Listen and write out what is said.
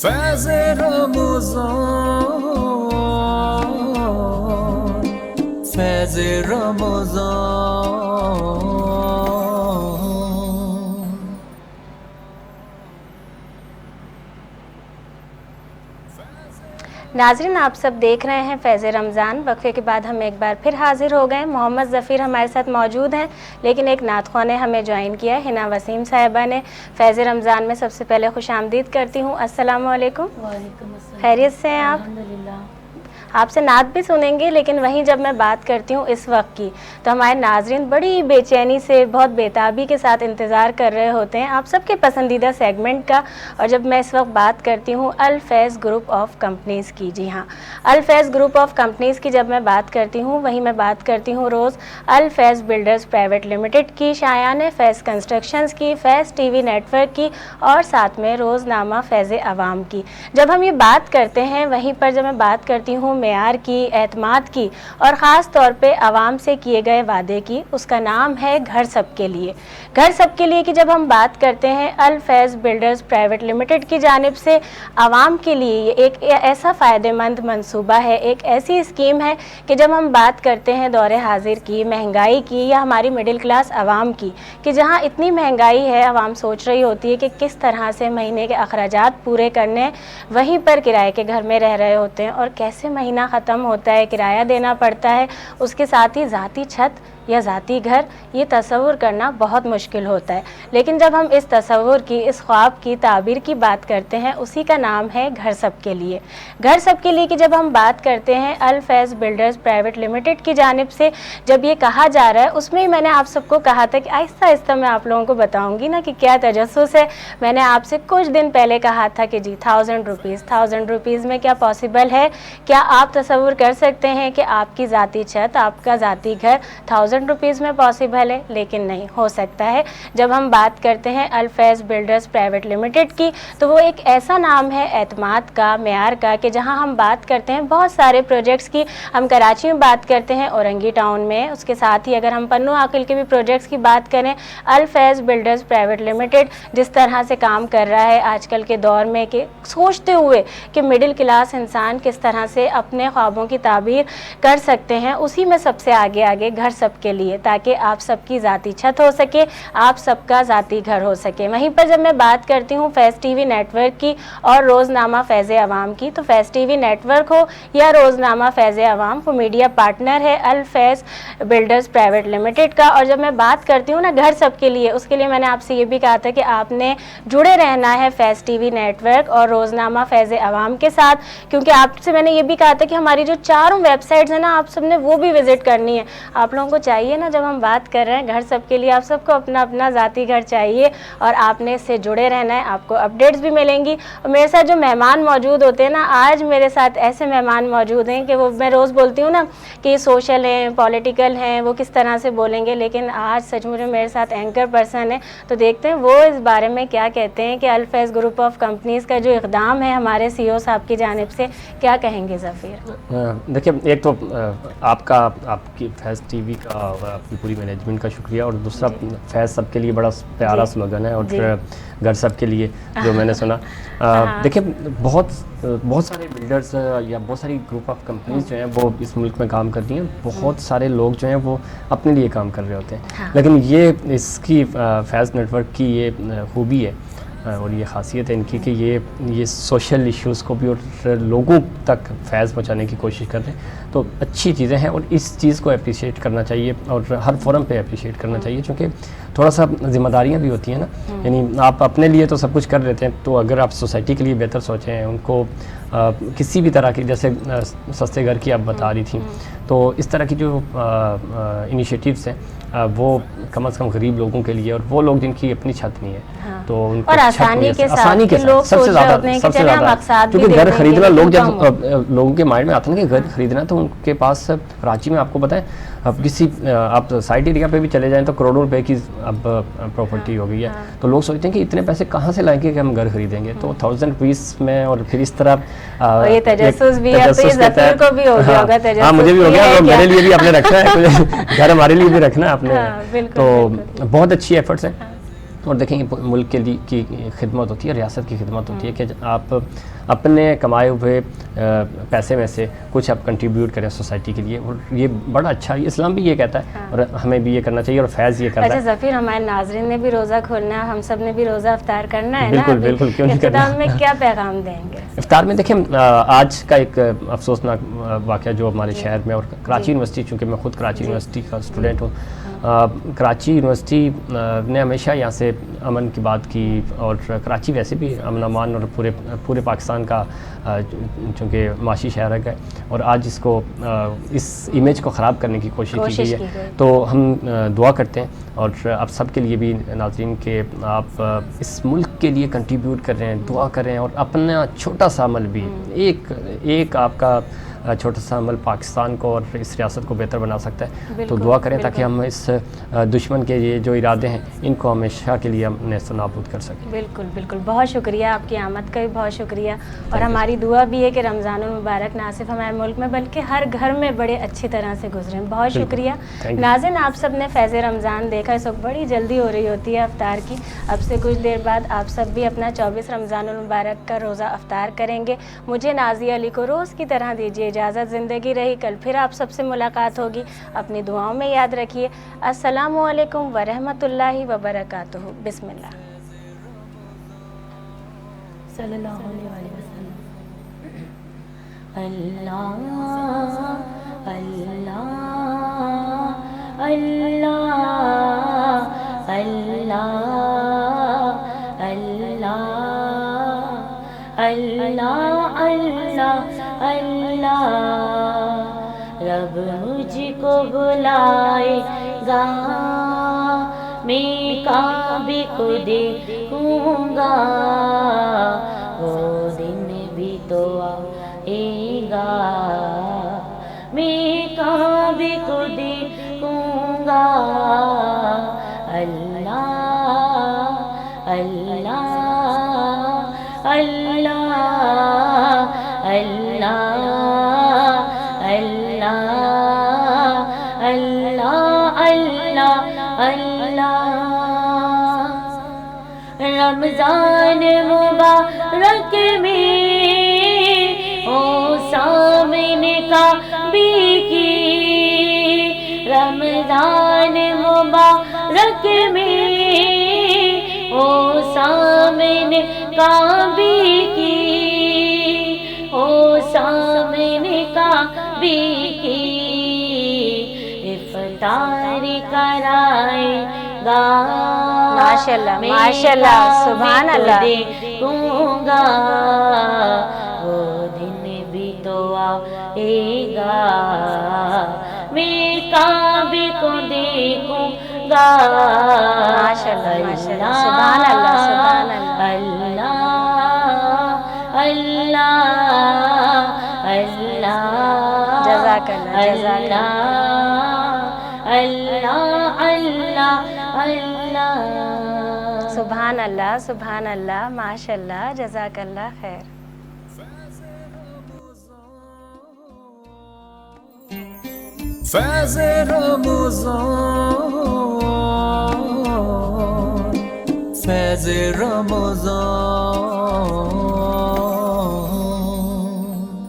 فیض رمضان، فیض رمضان۔ ناظرین، آپ سب دیکھ رہے ہیں فیض رمضان۔ وقفے کے بعد ہم ایک بار پھر حاضر ہو گئے۔ محمد ظفیر ہمارے ساتھ موجود ہیں، لیکن ایک نعت خواں نے ہمیں جوائن کیا ہے، حنا وسیم صاحبہ نے۔ فیض رمضان میں سب سے پہلے خوش آمدید کرتی ہوں۔ السلام علیکم۔ وعلیکم السلام۔ خیریت سے ہیں آپ؟ الحمدللہ۔ آپ سے نعت بھی سنیں گے، لیکن وہیں جب میں بات کرتی ہوں اس وقت کی تو ہمارے ناظرین بڑی بے چینی سے، بہت بےتابی کے ساتھ انتظار کر رہے ہوتے ہیں آپ سب کے پسندیدہ سیگمنٹ کا۔ اور جب میں اس وقت بات کرتی ہوں الفیض گروپ آف کمپنیز کی، جی ہاں، الفیض گروپ آف کمپنیز کی جب میں بات کرتی ہوں، وہیں میں بات کرتی ہوں روز الفیض بلڈرز پرائیویٹ لمیٹڈ کی، شایان فیض کنسٹرکشنز کی، فیض ٹی وی نیٹ ورک کی، اور ساتھ میں روز نامہ فیض عوام کی۔ جب ہم یہ بات کرتے ہیں، وہیں پر جب میں بات کرتی ہوں معیار کی، اعتماد کی، اور خاص طور پہ عوام سے کیے گئے وعدے کی، اس کا نام ہے گھر سب کے لیے۔ گھر سب کے لیے کی جب ہم بات کرتے ہیں، الفیض بلڈرز پرائیویٹ لمیٹڈ کی جانب سے عوام کے لیے یہ ایک ایسا فائدہ مند منصوبہ ہے، ایک ایسی اسکیم ہے کہ جب ہم بات کرتے ہیں دور حاضر کی، مہنگائی کی، یا ہماری مڈل کلاس عوام کی، کہ جہاں اتنی مہنگائی ہے، عوام سوچ رہی ہوتی ہے کہ کس طرح سے مہینے کے اخراجات پورے کرنے، وہیں پر کرائے کے گھر میں رہ رہے ہوتے ہیں، اور کیسے مہینہ ختم ہوتا ہے، کرایہ دینا پڑتا ہے، اس کے ساتھ ہی ذاتی چھت یا ذاتی گھر، یہ تصور کرنا بہت مشکل ہوتا ہے۔ لیکن جب ہم اس تصور کی، اس خواب کی تعبیر کی بات کرتے ہیں، اسی کا نام ہے گھر سب کے لیے۔ گھر سب کے لیے کی جب ہم بات کرتے ہیں، الفیض بلڈرز پرائیویٹ لمیٹڈ کی جانب سے جب یہ کہا جا رہا ہے، اس میں میں نے آپ سب کو کہا تھا کہ آہستہ آہستہ میں آپ لوگوں کو بتاؤں گی نا کہ کیا تجسس ہے۔ میں نے آپ سے کچھ دن پہلے کہا تھا کہ جی 1000 روپیز میں کیا پاسبل ہے؟ کیا آپ تصور کر سکتے ہیں کہ آپ کی ذاتی چھت، آپ کا ذاتی گھر 1000 روپیز میں پاسبل ہے؟ لیکن نہیں ہو سکتا ہے۔ جب ہم بات کرتے ہیں الفیض بلڈرز پرائیویٹ لمیٹڈ کی، تو وہ ایک ایسا نام ہے اعتماد کا، معیار کا، کہ جہاں ہم بات کرتے ہیں بہت سارے پروجیکٹس کی۔ ہم کراچی میں بات کرتے ہیں، اورنگی ٹاؤن میں، اس کے ساتھ ہی اگر ہم پنو عاقل کے بھی پروجیکٹس کی بات کریں، الفیض بلڈرز پرائیویٹ لمیٹڈ جس طرح سے کام کر رہا ہے آج کل کے دور میں، کہ سوچتے ہوئے کہ مڈل کلاس انسان کس طرح سے اپنے خوابوں کی تعبیر کر سکتے ہیں، اسی میں سب سے آگے گھر سب کے لیے، تاکہ آپ سب کی ذاتی چھت ہو سکے، آپ سب کا ذاتی گھر ہو سکے۔ وہیں پر جب میں بات کرتی ہوں فیض ٹی وی نیٹ ورک کی اور روزنامہ فیض عوام کی، تو فیض ٹی وی نیٹ ورک ہو یا روزنامہ فیض عوام، وہ میڈیا پارٹنر ہے الفیض بلڈرز پرائیویٹ لمیٹڈ کا۔ اور جب میں بات کرتی ہوں نا گھر سب کے لیے، اس کے لیے میں نے آپ سے یہ بھی کہا تھا کہ آپ نے جڑے رہنا ہے فیض ٹی وی نیٹ ورک اور روزنامہ فیض عوام کے ساتھ، کیونکہ آپ سے میں نے یہ بھی کہا تھا کہ ہماری جو چاروں ویب سائٹس ہیں نا، آپ سب نے وہ بھی وزٹ کرنی ہے۔ آپ لوگوں کو چاہیے نا، جب ہم بات کر رہے ہیں گھر سب کے لیے، آپ سب کو اپنا اپنا ذاتی گھر چاہیے، اور آپ نے اس سے جڑے رہنا ہے۔ آپ کو اپڈیٹس بھی ملیں گی۔ اور میرے ساتھ جو مہمان موجود ہوتے ہیں نا، آج میرے ساتھ ایسے مہمان موجود ہیں کہ وہ میں روز بولتی ہوں نا کہ سوشل ہیں، پولیٹیکل ہیں، وہ کس طرح سے بولیں گے، لیکن آج سچ مجھے میرے ساتھ اینکر پرسن ہے، تو دیکھتے ہیں وہ اس بارے میں کیا کہتے ہیں کہ الفیض گروپ آف کمپنیز کا جو اقدام ہے ہمارے سی او صاحب کی جانب سے، کیا کہیں گے ظفیر؟ دیکھیے، ایک تو آپ کی فیض ٹی وی کا اور آپ کی پوری مینجمنٹ کا شکریہ، اور دوسرا فیض سب کے لیے بڑا پیارا سلوگن ہے، اور گھر سب کے لیے جو میں نے سنا۔ دیکھیے، بہت سارے بلڈرز یا بہت ساری گروپ آف کمپنیز جو ہیں وہ اس ملک میں کام کرتی ہیں، بہت سارے لوگ جو ہیں وہ اپنے لیے کام کر رہے ہوتے ہیں، لیکن یہ اس کی فیض نیٹ ورک کی یہ خوبی ہے اور یہ خاصیت ہے ان کی کہ یہ سوشل ایشوز کو بھی اور لوگوں تک فیض پہنچانے کی کوشش کر رہے ہیں، تو اچھی چیزیں ہیں، اور اس چیز کو اپریشیٹ کرنا چاہیے، اور ہر فورم پہ اپریشیٹ کرنا چاہیے، چونکہ تھوڑا سا ذمہ داریاں بھی ہوتی ہیں نا، یعنی آپ اپنے لیے تو سب کچھ کر لیتے ہیں، تو اگر آپ سوسائٹی کے لیے بہتر سوچیں، ان کو کسی بھی طرح کی، جیسے سستے گھر کی آپ بتا رہی تھیں، تو اس طرح کی جو انیشیٹیوز ہیں وہ کم از کم غریب لوگوں کے لیے، اور وہ لوگ جن کی اپنی چھت نہیں ہے، تو ان کو آسانی کے ساتھ سب سے زیادہ، کیونکہ گھر خریدنا لوگوں کے مائنڈ میں آتا ہے نا کہ گھر خریدنا، تو ان کے پاس کراچی میں آپ کو بتائیں، اب آپ سائٹ ایریا پہ بھی چلے جائیں تو کروڑوں روپے کی اب پراپرٹی ہو گئی ہے، تو لوگ سوچتے ہیں کہ اتنے پیسے کہاں سے لائیں گے کہ ہم گھر خریدیں گے، تو 1000 روپیز میں، اور پھر اس طرح یہ تجسس بھی ہے، تو یہ ظفیر کو بھی ہو گیا ہوگا تجسس۔ ہاں، مجھے بھی ہو گیا، اور میرے لیے بھی آپ نے رکھنا ہے، گھر ہمارے لیے بھی رکھنا ہے آپ نے، تو بہت اچھی ایفرٹس ہیں۔ اور دیکھیں ملک کے لیے کی خدمت ہوتی ہے, ریاست کی خدمت ہوتی ہے کہ آپ اپنے کمائے ہوئے پیسے میں سے کچھ آپ کنٹریبیوٹ کریں سوسائٹی کے لیے, اور یہ بڑا اچھا, اسلام بھی یہ کہتا ہے اور ہمیں بھی یہ کرنا چاہیے, اور فیض یہ کرتا ہے. اچھا ظفیر, ہمارے ناظرین نے بھی روزہ کھولنا ہے, ہم سب نے بھی روزہ افطار کرنا ہے نا. بالکل بالکل, کیوں نہیں کرنا. اختتام میں کیا پیغام دیں گے افطار میں؟ دیکھیں آج کا ایک افسوسناک واقعہ جو ہمارے شہر میں, اور کراچی یونیورسٹی, چونکہ میں خود کراچی یونیورسٹی کا اسٹوڈنٹ ہوں, کراچی یونیورسٹی نے ہمیشہ یہاں سے امن کی بات کی, اور کراچی ویسے بھی امن امان اور پورے پاکستان کا چونکہ معاشی شہر ہے, اور آج اس کو اس امیج کو خراب کرنے کی کوشش کی گئی ہے. تو ہم دعا کرتے ہیں, اور آپ سب کے لیے بھی ناظرین کہ آپ اس ملک کے لیے کنٹریبیوٹ کر رہے ہیں, دعا کر رہے ہیں, اور اپنا چھوٹا سا عمل بھی, ایک آپ کا چھوٹا سا عمل پاکستان کو اور اس ریاست کو بہتر بنا سکتا ہے. تو دعا کریں تاکہ ہم اس دشمن کے یہ جو ارادے ہیں ان کو ہمیشہ کے لیے ہم نیست و نابود کر سکیں. بالکل بالکل, بہت شکریہ, آپ کی آمد کا بھی بہت شکریہ, اور ہماری دعا بھی ہے کہ رمضان المبارک نہ صرف ہمارے ملک میں بلکہ ہر گھر میں بڑے اچھی طرح سے گزریں. بہت شکریہ. ناظرین, آپ سب نے فیض رمضان دیکھا, اس وقت بڑی جلدی ہو رہی ہوتی ہے افطار کی. اب سے کچھ دیر بعد آپ سب بھی اپنا 24 رمضان المبارک کا روزہ افطار کریں گے. مجھے نازیہ علی کو روز کی طرح دیجیے اجازت. زندگی رہی, کل پھر آپ سب سے ملاقات ہوگی. اپنی دعاؤں میں یاد رکھیے. السلام علیکم ورحمۃ اللہ وبرکاتہ. بسم اللہ. صلی اللہ علیہ وسلم. اللہ اللہ اللہ اللہ اللہ اللہ اللہ. رب مجھ کو بلائے گا, میں کعبے کو دیکھوں گا, وہ دن بھی تو آئے گا, میں کعبے کو دیکھوں گا. اللہ اللہ اللہ اللہ اللہ اللہ اللہ. رمضان مبارک میں او سامنے کعبے کی, رمضان مبارک میں او سامنے کعبے کی, او سامنے کعبے کی. افطار کرائے گا, ماشاءاللہ ماشاءاللہ, سبحان اللہ. دیکھوں گا, وہ دن بھی تو آئے گا, میں کعبے کو دیکھوں گا. ماشاءاللہ ماشاءاللہ, سبحان اللہ سبحان اللہ. اللہ اللہ جزاک اللہ جزاک اللہ اللہ اللہ. سبحان اللہ سبحان اللہ, ماشاء اللہ, جزاک اللہ خیر. فیض رمضان فیض رمضان